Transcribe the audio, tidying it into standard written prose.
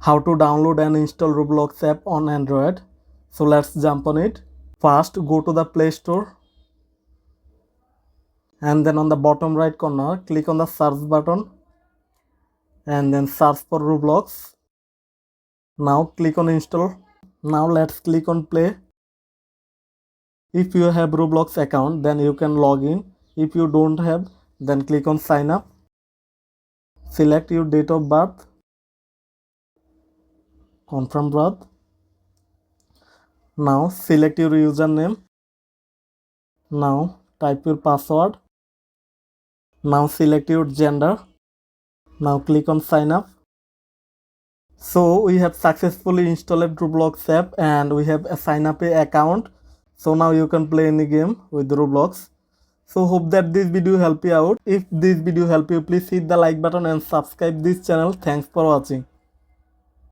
how to download and install Roblox app on Android. So let's jump on it. First, go to the Play Store and then on the bottom right corner, click on the search button and then search for Roblox. Now click on install. Now let's click on play. If you have Roblox account, then you can log in. If you don't have, then click on sign up. Select your date of birth. Confirm birth. Now select your username. Now type your password. Now select your gender. Now click on sign up. So we have successfully installed Roblox app and we have a sign up account. So now you can play any game with Roblox. So hope that this video help you out. If this video help you, please hit the like button and subscribe this channel. Thanks for watching.